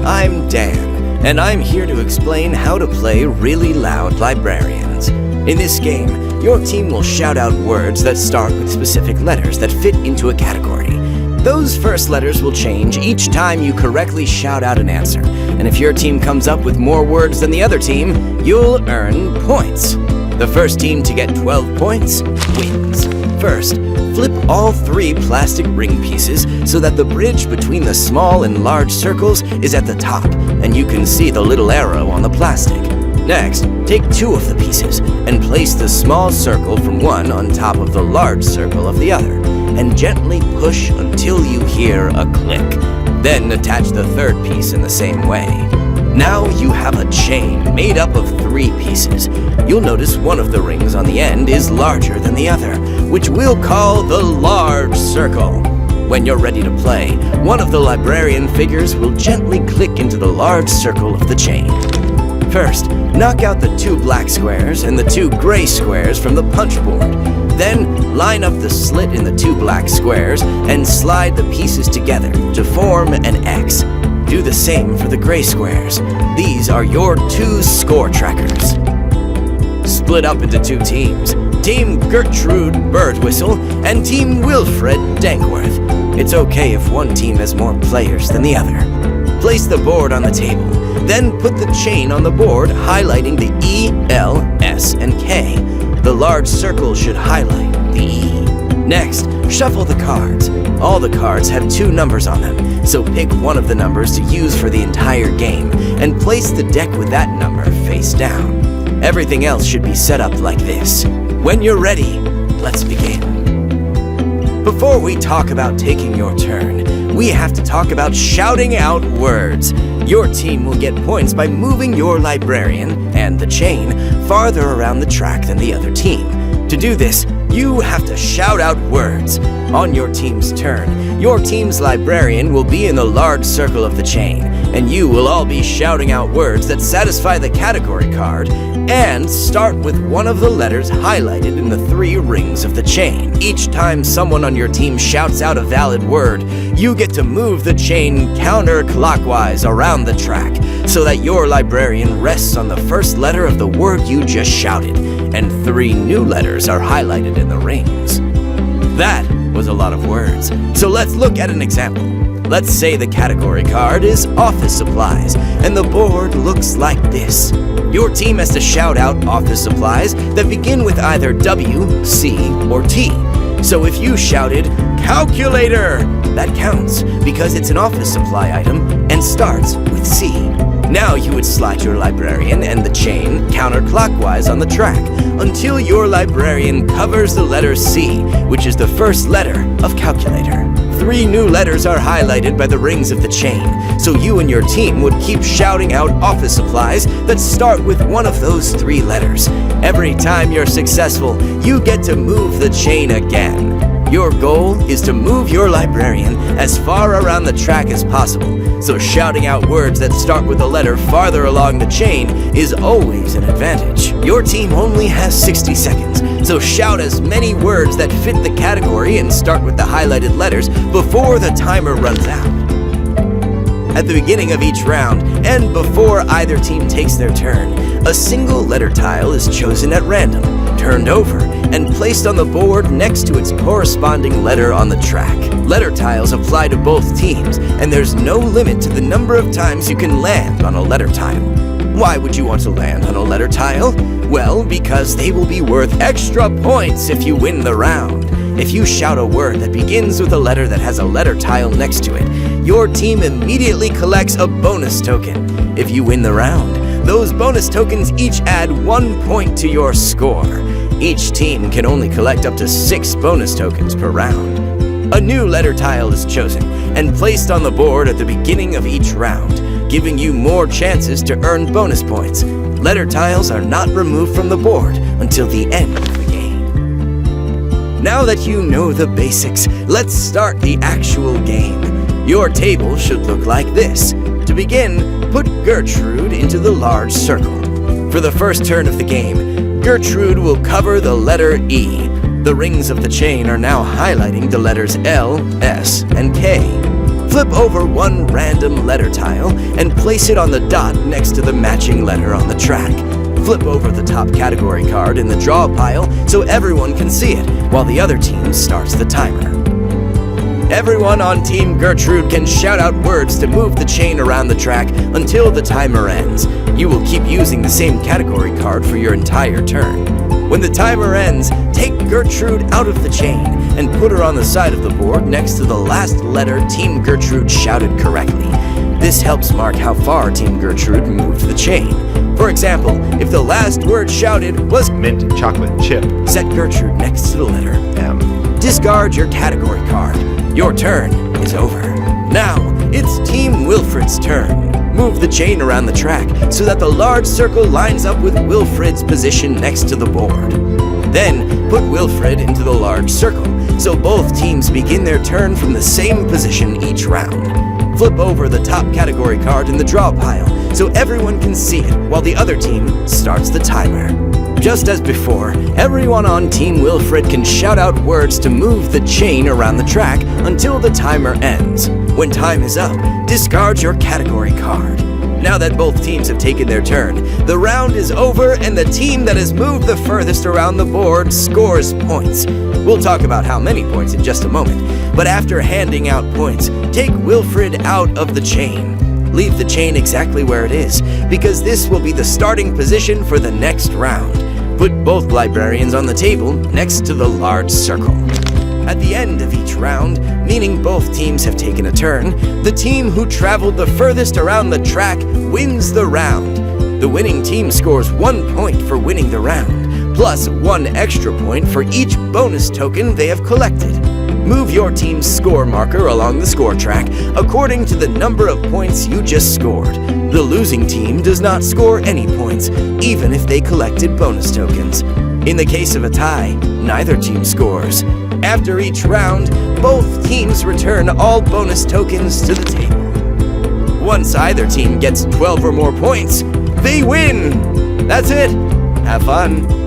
I'm Dan, and I'm here to explain how to play Really Loud Librarians. In this game, your team will shout out words that start with specific letters that fit into a category. Those first letters will change each time you correctly shout out an answer, and if your team comes up with more words than the other team, you'll earn points. The first team to get 12 points wins. First, flip all 3 plastic ring pieces so that the bridge between the small and large circles is at the top, and you can see the little arrow on the plastic. Next, take 2 of the pieces and place the small circle from one on top of the large circle of the other, and gently push until you hear a click. Then attach the 3rd piece in the same way. Now you have a chain made up of 3 pieces. You'll notice one of the rings on the end is larger than the other, which we'll call the large circle. When you're ready to play, one of the librarian figures will gently click into the large circle of the chain. First, knock out the 2 black squares and the 2 gray squares from the punch board. Then, line up the slit in the 2 black squares and slide the pieces together to form an X. Do the same for the gray squares. These are your 2 score trackers. Split up into 2 teams. Team Gertrude Birdwhistle and Team Wilfred Dankworth. It's okay if one team has more players than the other. Place the board on the table. Then put the chain on the board, highlighting the E, L, S, and K. The large circle should highlight the E. Next, shuffle the cards. All the cards have 2 numbers on them, so pick one of the numbers to use for the entire game, and place the deck with that number face down. Everything else should be set up like this. When you're ready, let's begin. Before we talk about taking your turn, we have to talk about shouting out words. Your team will get points by moving your librarian and the chain farther around the track than the other team. To do this, you have to shout out words. On your team's turn, your team's librarian will be in the large circle of the chain, and you will all be shouting out words that satisfy the category card and start with one of the letters highlighted in the 3 rings of the chain. Each time someone on your team shouts out a valid word, you get to move the chain counterclockwise around the track so that your librarian rests on the first letter of the word you just shouted, and 3 new letters are highlighted in the rings. That was a lot of words, so let's look at an example. Let's say the category card is office supplies, and the board looks like this. Your team has to shout out office supplies that begin with either W, C, or T. So if you shouted, calculator, that counts because it's an office supply item and starts with C. Now you would slide your librarian and the chain counterclockwise on the track until your librarian covers the letter C, which is the first letter of calculator. 3 new letters are highlighted by the rings of the chain, so you and your team would keep shouting out office supplies that start with one of those 3 letters. Every time you're successful, you get to move the chain again. Your goal is to move your librarian as far around the track as possible, so shouting out words that start with a letter farther along the chain is always an advantage. Your team only has 60 seconds, so shout as many words that fit the category and start with the highlighted letters before the timer runs out. At the beginning of each round, and before either team takes their turn, a single letter tile is chosen at random, turned over, and placed on the board next to its corresponding letter on the track. Letter tiles apply to both teams, and there's no limit to the number of times you can land on a letter tile. Why would you want to land on a letter tile? Well, because they will be worth extra points if you win the round. If you shout a word that begins with a letter that has a letter tile next to it, your team immediately collects a bonus token. If you win the round, those bonus tokens each add 1 point to your score. Each team can only collect up to 6 bonus tokens per round. A new letter tile is chosen and placed on the board at the beginning of each round, giving you more chances to earn bonus points. Letter tiles are not removed from the board until the end of the game. Now that you know the basics, let's start the actual game. Your table should look like this. To begin, put Gertrude into the large circle. For the first turn of the game, Gertrude will cover the letter E. The rings of the chain are now highlighting the letters L, S, and K. Flip over one random letter tile and place it on the dot next to the matching letter on the track. Flip over the top category card in the draw pile so everyone can see it, while the other team starts the timer. Everyone on Team Gertrude can shout out words to move the chain around the track until the timer ends. You will keep using the same category card for your entire turn. When the timer ends, take Gertrude out of the chain and put her on the side of the board next to the last letter Team Gertrude shouted correctly. This helps mark how far Team Gertrude moved the chain. For example, if the last word shouted was mint chocolate chip, set Gertrude next to the letter M. Discard your category card. Your turn is over. Now, it's Team Wilfred's turn. Move the chain around the track so that the large circle lines up with Wilfred's position next to the board. Then, put Wilfred into the large circle, so both teams begin their turn from the same position each round. Flip over the top category card in the draw pile so everyone can see it while the other team starts the timer. Just as before, everyone on Team Wilfred can shout out words to move the chain around the track until the timer ends. When time is up, discard your category card. Now that both teams have taken their turn, the round is over and the team that has moved the furthest around the board scores points. We'll talk about how many points in just a moment, but after handing out points, take Wilfred out of the chain. Leave the chain exactly where it is, because this will be the starting position for the next round. Put both librarians on the table next to the large circle. At the end of each round, meaning both teams have taken a turn, the team who traveled the furthest around the track wins the round. The winning team scores 1 point for winning the round, plus 1 extra point for each bonus token they have collected. Move your team's score marker along the score track according to the number of points you just scored. The losing team does not score any points, even if they collected bonus tokens. In the case of a tie, neither team scores. After each round, both teams return all bonus tokens to the table. Once either team gets 12 or more points, they win! That's it. Have fun.